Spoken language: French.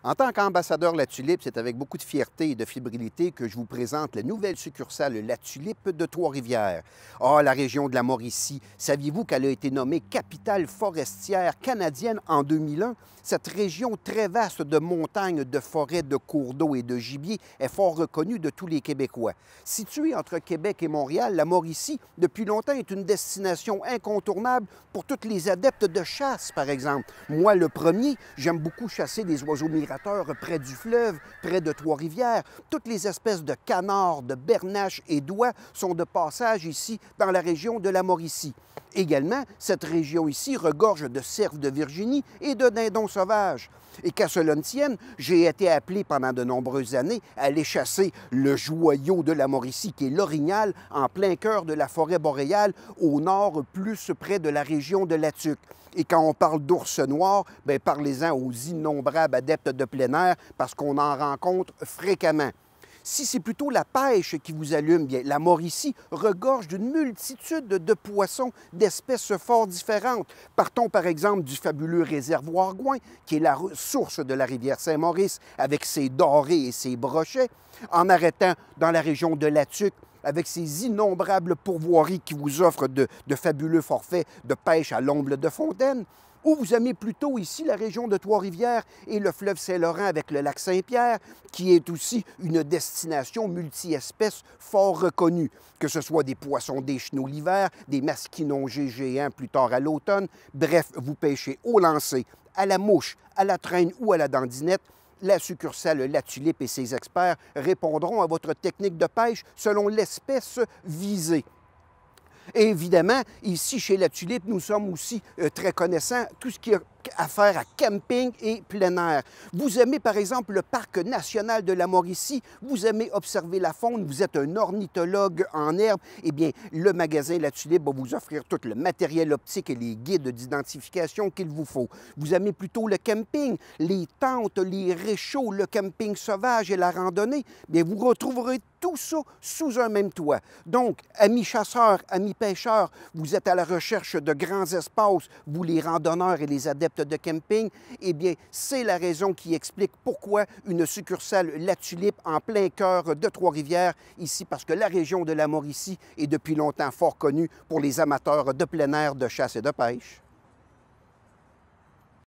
En tant qu'ambassadeur La Tulipe, c'est avec beaucoup de fierté et de fébrilité que je vous présente la nouvelle succursale La Tulipe de Trois-Rivières. Ah, la région de la Mauricie, saviez-vous qu'elle a été nommée capitale forestière canadienne en 2001? Cette région très vaste de montagnes, de forêts, de cours d'eau et de gibier est fort reconnue de tous les Québécois. Située entre Québec et Montréal, la Mauricie, depuis longtemps, est une destination incontournable pour tous les adeptes de chasse, par exemple. Moi, le premier, j'aime beaucoup chasser des oiseaux migrateurs près du fleuve, près de Trois-Rivières. Toutes les espèces de canards, de bernaches et d'oies sont de passage ici dans la région de la Mauricie. Également, cette région ici regorge de cerfs de Virginie et de dindons sauvages. Et qu'à cela ne tienne, j'ai été appelé pendant de nombreuses années à aller chasser le joyau de la Mauricie, qui est l'orignal, en plein cœur de la forêt boréale, au nord, plus près de la région de Latuque. Et quand on parle d'ours noirs, bien, parlez-en aux innombrables adeptes de plein air, parce qu'on en rencontre fréquemment. Si c'est plutôt la pêche qui vous allume, bien, la Mauricie regorge d'une multitude de poissons d'espèces fort différentes. Partons par exemple du fabuleux réservoir Gouin, qui est la source de la rivière Saint-Maurice, avec ses dorés et ses brochets, en arrêtant dans la région de Latuque, avec ses innombrables pourvoiries qui vous offrent de fabuleux forfaits de pêche à l'omble de fontaine. Ou vous aimez plutôt ici la région de Trois-Rivières et le fleuve Saint-Laurent avec le lac Saint-Pierre, qui est aussi une destination multi-espèces fort reconnue, que ce soit des poissons des chenaux l'hiver, des masquinongés géants plus tard à l'automne. Bref, vous pêchez au lancer, à la mouche, à la traîne ou à la dandinette. La succursale La Tulipe et ses experts répondront à votre technique de pêche selon l'espèce visée. Et évidemment, ici, chez La Tulipe, nous sommes aussi très connaissants tout ce qui a affaire à camping et plein air. Vous aimez, par exemple, le Parc national de la Mauricie, vous aimez observer la faune, vous êtes un ornithologue en herbe, eh bien, le magasin La Tulipe va vous offrir tout le matériel optique et les guides d'identification qu'il vous faut. Vous aimez plutôt le camping, les tentes, les réchauds, le camping sauvage et la randonnée, bien, vous retrouverez tout ça sous un même toit. Donc, amis chasseurs, amis pêcheurs, vous êtes à la recherche de grands espaces, vous les randonneurs et les adeptes de camping, eh bien, c'est la raison qui explique pourquoi une succursale La Tulipe en plein cœur de Trois-Rivières, ici, parce que la région de la Mauricie est depuis longtemps fort connue pour les amateurs de plein air, de chasse et de pêche.